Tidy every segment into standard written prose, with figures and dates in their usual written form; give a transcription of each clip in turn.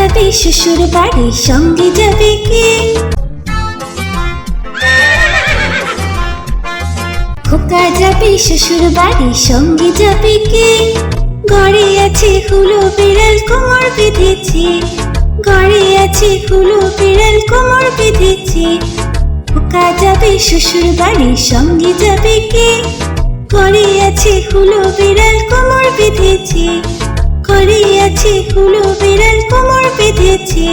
যাবে শ্বশুর বাড়ি, সঙ্গে যাবে কে? খোকা যাবে শ্বশুর বাড়ি, সঙ্গে যাবে কে? ঘরে আছে হুলো বিড়াল, কোমর বেঁধেছে। ঘরে আছে হুলো বিড়াল, কোমর বেঁধেছে। খোকা যাবে শ্বশুর বাড়ি, সঙ্গে যাবে কে? ঘরে আছে হুলো বিড়াল, কোমর বেঁধেছে। ঘরে আছে হুলো বিড়াল, কোমর বেঁধেছে।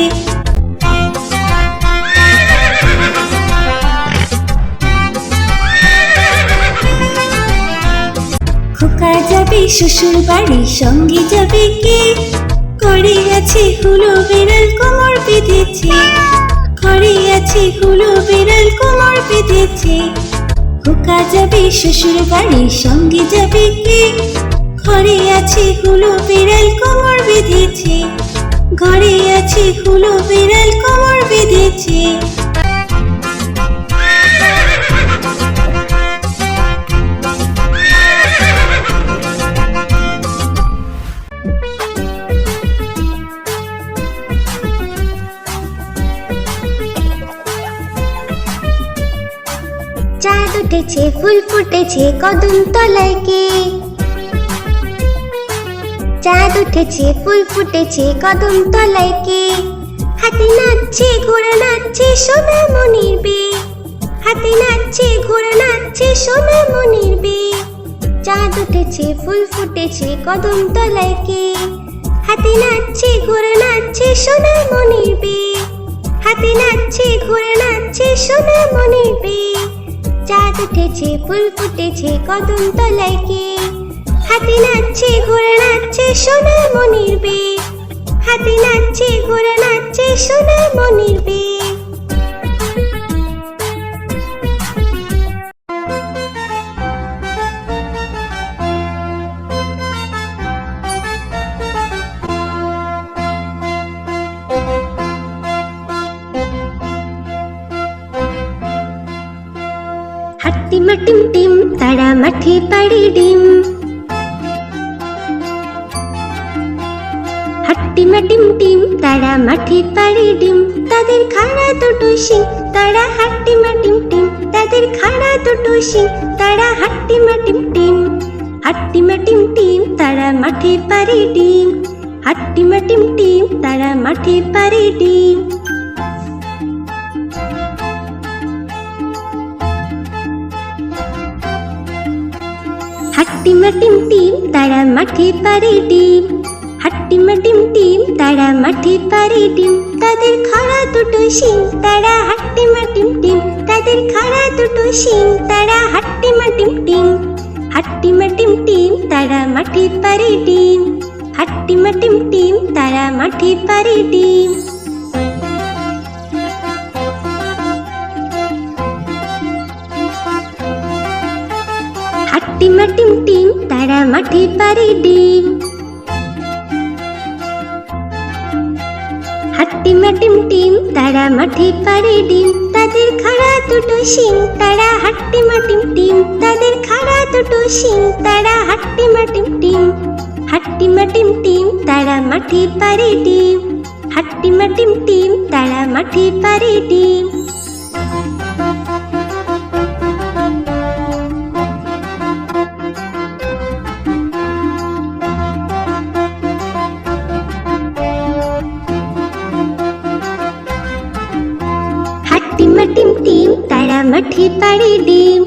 খোকা যাবে শ্বশুর বাড়ি, সঙ্গে যাবে কে? ঘরে আছে হুলো বিড়াল, কোমর বেঁধেছে। ঘরে আছে হুলো বিড়াল, কোমর বেঁধেছে। খোকা যাবে শ্বশুর বাড়ি, সঙ্গে যাবে কে? ঘরে আছে হুলো বিড়াল, কোমর বেঁধেছে। ঘরে আছে হুলো বিড়াল, কোমর বেঁধেছে। চাঁদ উঠেছে, ফুল ফুটেছে, কদম তলায় কে? চাঁদ উঠেছে, ফুল ফুটেছে, কদম তলায় কে? হাতি নাচছে, ঘোড়া নাচছে, সোনা মনির বে। হাতি নাচছে, ঘোড়া নাচছে, সোনা মনির বে। চাঁদ উঠেছে, ফুল ফুটেছে, কদম তলায় কে? হাতি নাচছে, ঘোড়া নাচছে, সোনা মনির বে। হাতি নাচছে, ঘোড়া নাচছে, সোনা মনির বে। চাঁদ উঠেছে, ফুল ফুটেছে, কদম তলায় কে? হাতি নাচছে, ঘোড়া নাচছে, সোনা মনির বে। হাতি নাচছে, ঘোড়া নাচছে, সোনা মনির বে। হাট্টিমা টিম টিম, তারা মাঠে পাড়ে ডিম। হাট্টিমা টিম টিম, তারা মাঠে পাড়ে ডিম। তাদের খাড়া দুটো শিং, তারা হাট্টিমা টিম টিম। তাদের খাড়া দুটো শিং, তারা হাট্টিমা টিম টিম। হাট্টিমা টিম টিম, তারা মাঠে পাড়ে ডিম। হাট্টিমা টিম টিম, তারা মাঠে পাড়ে ডিম। হাট্টিমা টিম টিম, তারা মাঠে পাড়ে ডিম। হাট্টিমা টিম টিম, তারা মাঠে পাড়ে ডিম। তাদের খাড়া দুটো শিং, তারা হাট্টিমা টিম টিম। তাদের খাড়া দুটো শিং, তারা হাট্টিমা টিম টিম। হাট্টিমা টিম টিম, তারা মাঠে পাড়ে ডিম। হাট্টিমা টিম টিম, তারা মাঠে পাড়ে ডিম। হাট্টিমা টিম টিম, তারা মাঠে পাড়ে ডিম। হাট্টিমা টিম টিম, তারা মাঠে পাড়ে ডিম। তাদের খাড়া দুটো শিং, তারা হাট্টিমা টিম টিম। তাদের খাড়া দুটো শিং, তারা হাট্টিমা টিম টিম। হাট্টিমা টিম টিম, তারা মাঠে পাড়ে ডিম। হাট্টিমা টিম টিম, তারা মাঠে পাড়ে ডিম। হাট্টিমা টিম টিম, তারা মাঠে পাড়ে ডিম।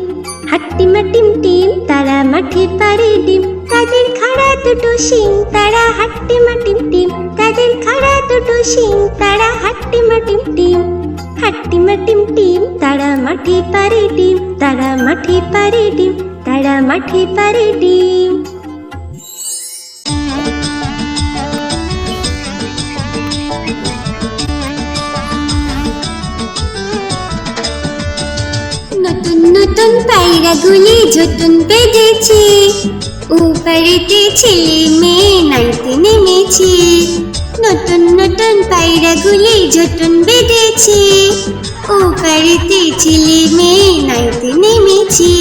হাট্টিমা টিম টিম, তারা মাঠে পাড়ে ডিম। তাদের খাড়া দুটো শিং, তারা হাট্টিমা টিম টিম। তাদের খাড়া দুটো শিং, তারা হাট্টিমা টিম টিম। হাট্টিমা টিম টিম, তারা মাঠে পাড়ে ডিম। তারা মাঠে পাড়ে ডিম। তারা মাঠে পাড়ে ডিম। নতুন নতুন পায়রাগুলি ঝুটুন বেঁধেছে, উপরেতে ছেলে মেয়ে নাইতে নেমেছে। নতুন নতুন পায়রাগুলি ঝুটুন বেঁধেছে, উপরেতে ছেলে মেয়ে নাইতে নেমেছে।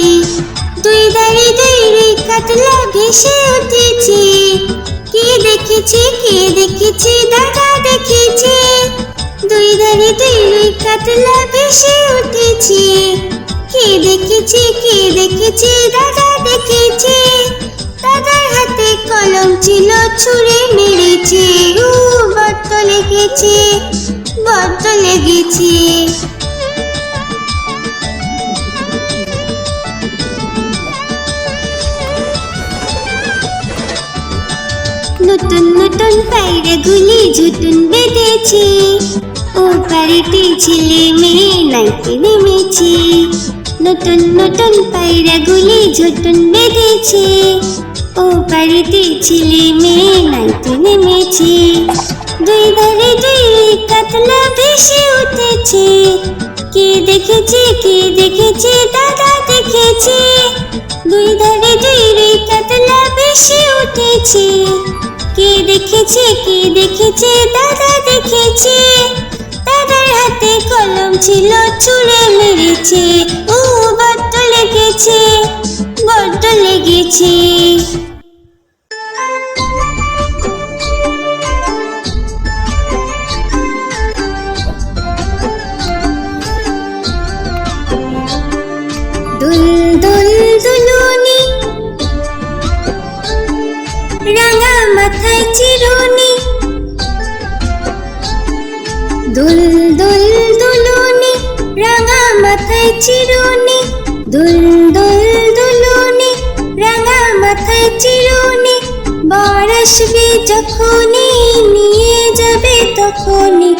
দুই ধারে দুই রে কাতলা ভেসে উঠেছে, কে দেখেছে দাদা দেখেছে, দুই ধারে দুই রুই কাতলা ভেসে উঠেছে। কে দেখেছে দাদা দেখেছে, দাদার হাতে কলম ছিল ছুঁড়ে মেরেছে। বড্ড লেগেছে, বড্ড লেগেছে। নতুন নতুন পায়রাগুলি ঝুটুন বেঁধেছে, ও বাড়িতে ছেলে মেয়ে নাইতে নেমেছে। নতুন নতুন পায়রাগুলি ঝুটুন বেঁধেছে, ও বাড়িতে ছেলে মেয়ে নাইতে নেমেছে। দুই ধারে দুই কাতলা ভেসে উঠেছে। কে দেখেছে দাদা দেখেছে, দুই ধারে দুই কাতলা ভেসে উঠেছে। কে দেখেছে দাদা দেখেছে, দাদার হাতে কলম ছিল ছুঁড়ে মেরেছে। বড্ড লেগেছে, বড্ড লেগেছে। দুল দুল দুলুনি, রাঙা মাথায় চিরুনি। দুল দুল দুলুনি, রাঙা মাথায় চিরুনি। দুল দুল দুলুনি, রাঙা মাথায় চিরুনি। বর আসবে যখনই নিয়ে যাবে তখনই,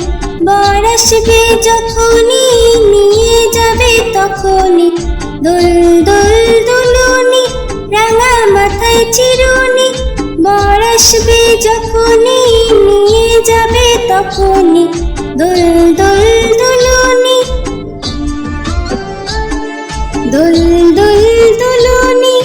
বর আসবে যখনই নিয়ে যাবে তখনই। দুল দুল দুলুনি, রাঙা মাথায় চিরুনি। বর আসবে যখনই নিয়ে যাবে তখনই। দুল দুল দুলুনি, দুল দুল দুলুনি।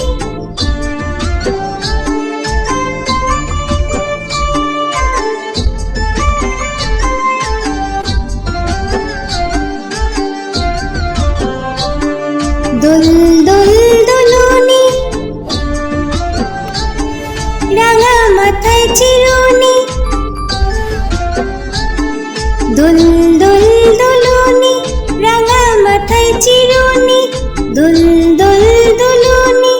দুল দুল দুলুনি, রাঙা মাথায় চিরুনি। দুল দুল দুলুনি, রাঙা মাথায় চিরুনি। দুল দুল দুলুনি,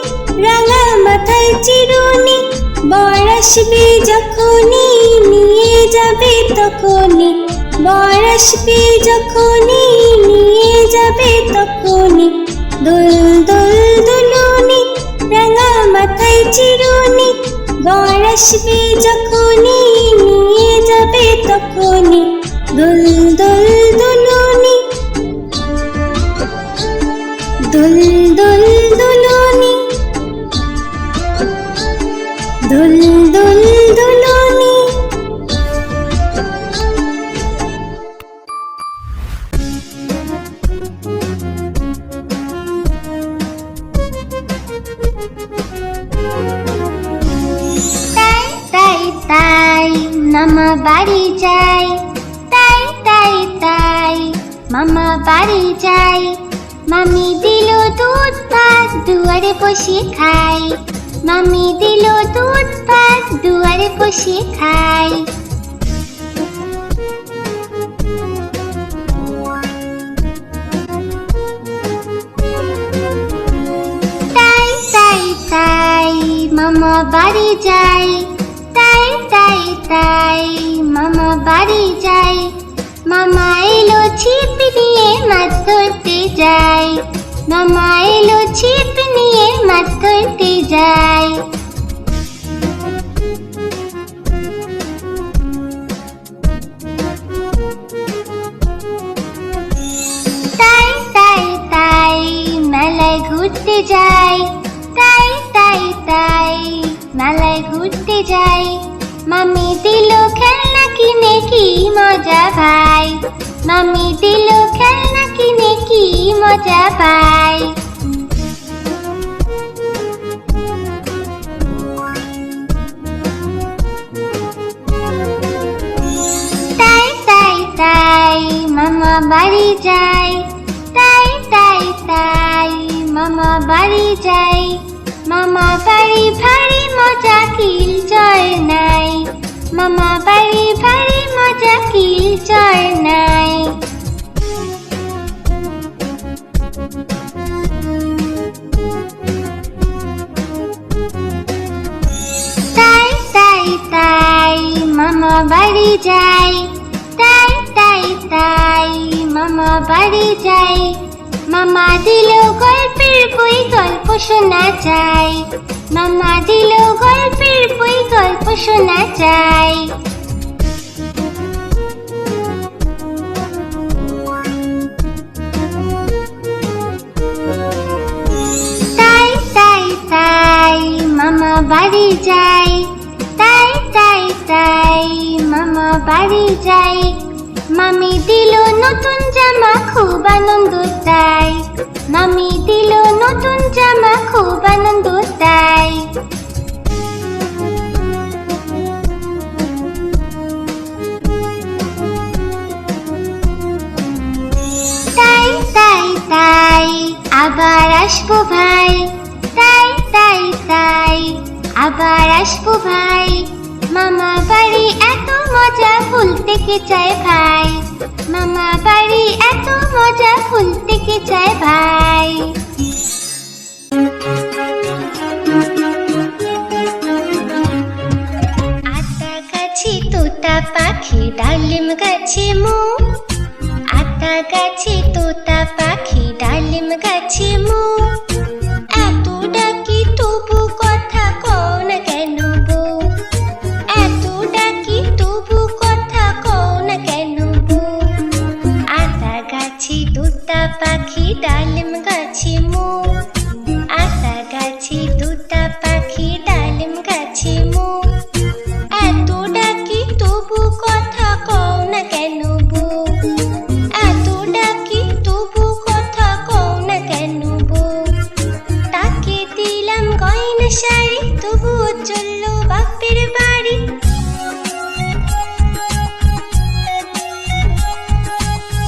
রাঙা মাথায় চিরুনি। বর আসবে যখনই নিয়ে যাবে তখনই, বর আসবে যখনই নিয়ে যাবে তখনই। দুল দুল দুলুনি, রাঙা মাথায় চিরুনি। বর আসবে যখনই নিয়ে যাবে তখনই। দুল দুল দুলুনি, দুল দুল দুলুনি, দুল দুল দুলুনি। তাই তাই তাই মামা বাড়ি যাই, তাই তাই তাই মামা বাড়ি যাই। মামি দিল দুধ ভাত দুয়ারে বসে খাই, মামি দিল দুধ ভাত দুয়ারে বসে খাই। তাই তাই তাই মামা বাড়ি যাই, তাই তাই তাই মামা বাড়ি যাই। মামা এলো ছিপ নিয়ে মাছ ধরতে যাই, মামা এলো ছিপ নিয়ে মাছ ধরতে যাই। তাই তাই তাই মেলায় ঘুরতে যাই, তাই তাই তাই মেলায় ঘুরতে যাই। মামি দিল খেলনা কিনে কি মজা ভাই, মামি দিল খেলনা কিনে কি মজা পাই। তাই তাই তাই মামা বাড়ি যাই, তাই তাই তাই মামা বাড়ি যাই। মামা বাড়ি ভারী মজা কিল জয় নাই, মামা বাড়ি ভারী মজা কিল জয় নাই। তাই তাই তাই মামা বাড়ি যাই, তাই তাই তাই মামা বাড়ি যাই। মামা দিল গল্পের বই গল্প শোনা যায়, মামা দিল গল্পের বই গল্প শোনা যায়। তাই তাই তাই মামা বাড়ি যাই, তাই তাই তাই মামা বাড়ি যাই। মামি দিল নতুন জামা খুব আনন্দ তাই, মামি দিল নতুন জামা খুব আনন্দ তাই। তাই তাই তাই আবার আসবো ভাই, তাই তাই তাই আবার আসবো ভাই। মামা বাড়ি এত মজা ভুলতে কে চায় ভাই, মামা বাড়ি এত মজা ভুলতে কে চায় ভাই। আতা গাছে তোতা পাখি ডালিম গাছে মো, আতা গাছে তোতা পাখি ডালিম গাছে মো। এত ডাকি তবু কথা কও না কেন বউ, এত ডাকি তবু কথা কও না কেন বউ। আতা গাছে তোতা পাখি ডালিম গাছে মো, আতা গাছে তোতা পাখি ডালিম গাছে মো। এত ডাকি তবু কথা কও না কেন বউ, এত ডাকি তবু কথা কও না কেন বউ। তাকে দিলাম গয়না শাড়ি তবুও চললো বাপের বাড়ি,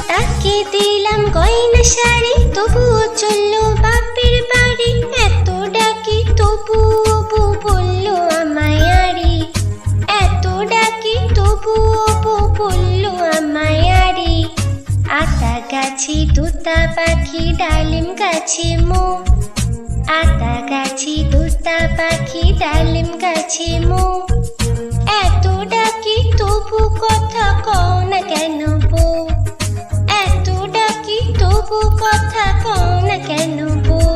তাকে দিলাম গয়না শাড়ি তবুও চললো বাপের বাড়ি। এত ডাকি তবুও বউ বললো আমায় আড়ি, এত ডাকি তবুও বউ বললো আমায় আড়ি। আতা গাছে তোতা পাখি ডালিম গাছে মো, আতা গাছে তোতা পাখি ডালিম গাছে মো। এত ডাকি তবু কথা কও না কেন বউ, এত ডাকি তবু কথা কও না কেন বউ।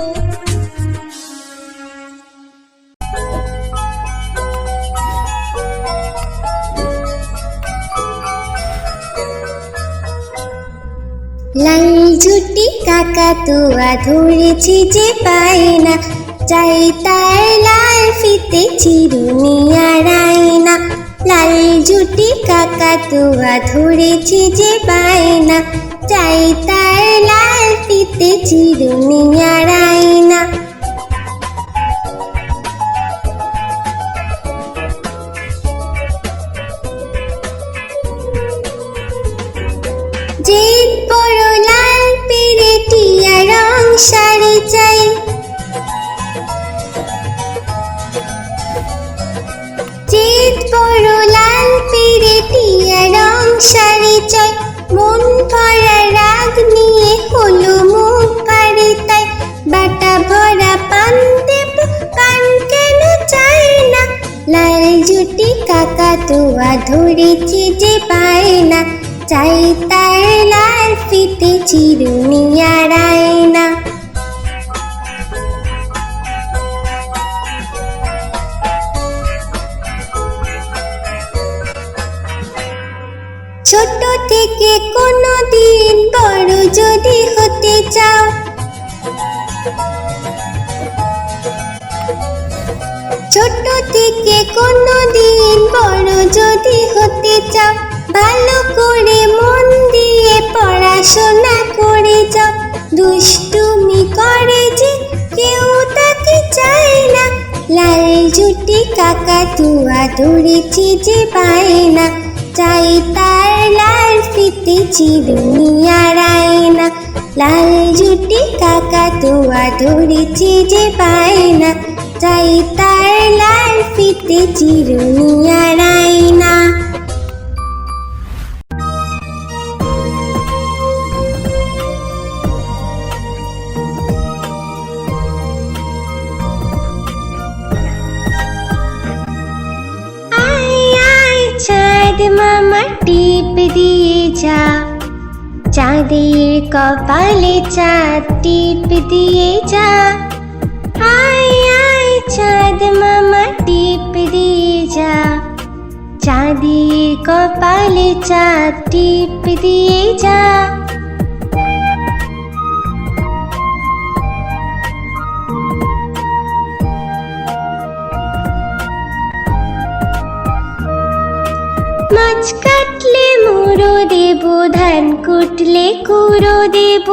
লাল ঝুটি কাকাতুয়া ধরেছি যে পায় না, চাই তার লাল ফিতে চিরুনি আর আয়না। লাল ঝুটি কাকাতুয়া ধরেছি যে পায় না, চাই তার লাল ফিতে চিরুনি আর আয়না। যে বড় লাল পেরেটিয়া রং শাড়ি চাই, যে বড় লাল পেরেটিয়া রং শাড়ি চাই। মন ভরা রাগ নিয়ে হলো মুখ পাড়ি তাই, বাটা ভরা পান দেব পান কেন চাই না। লাল ঝুটি কাকাতুয়া ধরেছি যে পায় না, চাই তার লাল ফিতে চিরুনি আর আয়না। ছোট থেকে কোনো দিন বড় যদি হতে চাও, ছোট থেকে কোনো দিন বড় যদি হতে চাও, ভালো করে মন দিয়ে পড়াশোনা করে যাও। দুষ্টুমি করে যে কেউ তাকে চায় না, লাল ঝুটি কাকাতুয়া ধরেছি যে পায় না, চাই তার লাল ফিতে চিরুনি আর আয়না। লাল ঝুটি কাকাতুয়া ধরেছি যে পায় না, চাই তার লাল ফিতে চিরুনি আর আয়না। চাঁদ মামা টিপ দিয়ে যা, চাঁদের কপালে চাঁদ টিপ দিয়ে যা। আয় আয় চাঁদ মামা টিপ দিয়ে যা, চাঁদের কপালে চাঁদ টিপ দিয়ে যা। মাছ কাটলে মুড়ো দেব, ধান কুটলে কুড়ো দেব।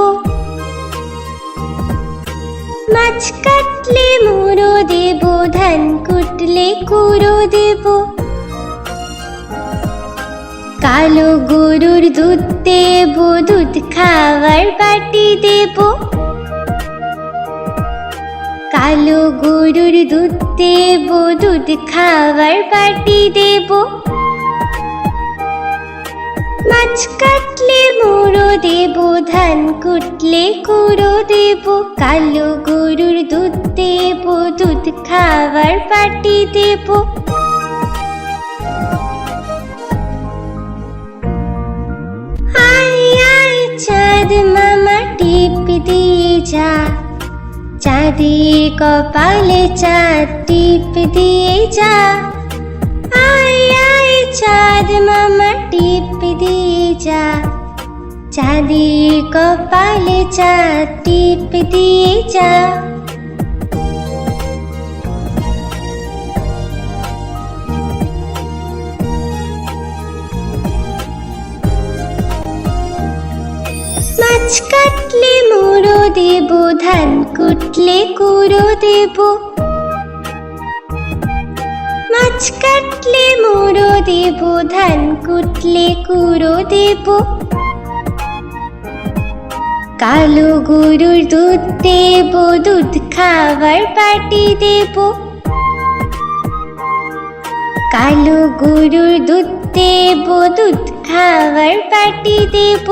মাছ কাটলে মুড়ো দেব, ধান কুটলে কুড়ো দেব। কালো গরুর দুধ দেব, দুধ খাওয়ার বাটি দেব। কালো গরুর দুধ দেব, দুধ খাওয়ার বাটি দেব। মাছ কাটলে মুড়ো দেব, ধান কুটলে কুড়ো দেব। কালো গরুর দুধ দেব, দুধ খাওয়ার বাটি দেব। আয় আয় চাঁদ মামা টিপ দিয়ে যা, চাঁদের কপালে চাঁদ টিপ দিয়ে যা। আয় আয় চাঁদ মামা টিপ দিয়ে যা, চাঁদের কপালে চাঁদ টিপ দিয়ে যা। মাছ কাটলে মুড়ো দেব, ধান কুটলে কুড়ো দেব। মাছ কাটলে মুড়ো দেব, ধান কুটলে কুড়ো দেব। কালো গরুর দুধ দেব, দুধ খাওয়ার বাটি দেব। কালো গরুর দুধ দেব, দুধ খাওয়ার বাটি দেব।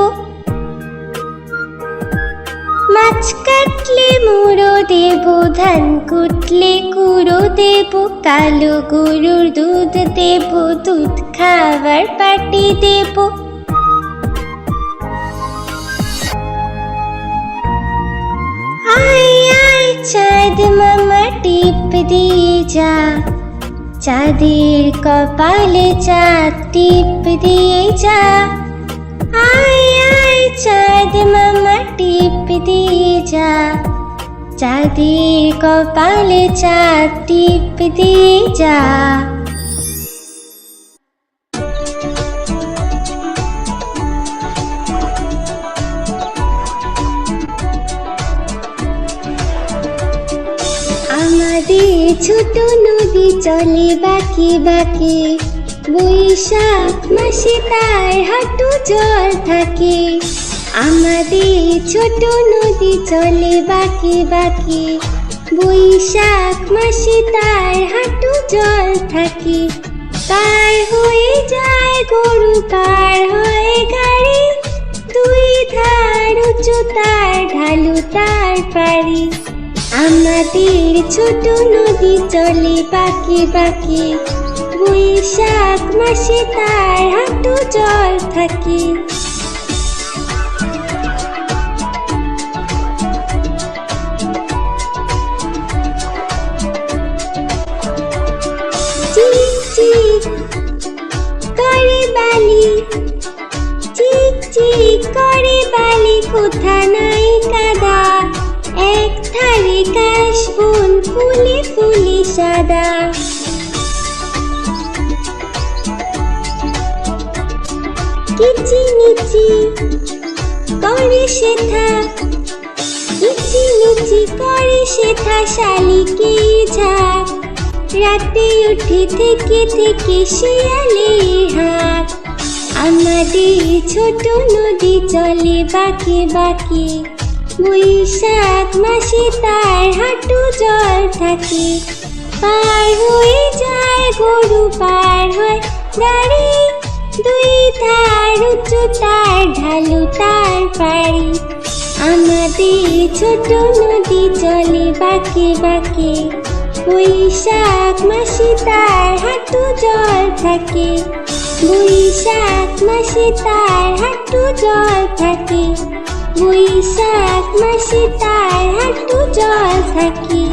মাছ কাটলে মুড়ো দেব, ধান কুটলে কুড়ো দেব। কালো গরুর দুধ দেব, দুধ খাওয়ার বাটি দেব। আয় আয় চাঁদ মামা টিপ দিয়ে যা, চাঁদের কপালে চাঁদ টিপ দিয়ে যা। আয় আয় চাঁদ মামা টিপ দিয়ে যা, চাঁদের কপালে চাঁদ টিপ দিয়ে যা। আমাদের ছোট নদী চলে বাঁকে বাঁকে, বৈশাখ মাসে তার হাঁটু জল থাকে। আমাদের ছোট নদী চলে বাঁকে বাঁকে, বৈশাখ মাসে তার হাঁটু জল থাকে। পার হয়ে যায় গরু, পার হয়ে গাড়ি, দুই ধার উঁচু তার, ঢালু তার পারি। আমাদের ছোট নদী চলে বাঁকে বাঁকে, বৈশাখ মাসে তার হাঁটু জল থাকে। চিক চিক করে বালি, চিক চিক করে বালি, কোথা নাই কাদা। এক ধারে কাশবন ফুলে ফুলে সাদা। কিচিমিচি করে শেথা, কিচিমিচি করে শেথা, শালিকে ঝাঁক। রাতে উঠে থেকে থেকে শিয়ালের হাঁক। আমাদের ছোট নদী চলে বাঁকে বাঁকে, বৈশাখ মাসে তার হাঁটু জল থাকে। পার হয়ে যায় গরু, পার হয় গাড়ি, দুই ধার উঁচু তার, ঢালু তার পাড়ি। আমাদের ছোট নদী চলে বাঁকে বাঁকে, বৈশাখ মাসে তার হাঁটু জল থাকে। বৈশাখ মাসে তার হাঁটু জল থাকে। বৈশাখ মাসে তার হাঁটু জল থাকে।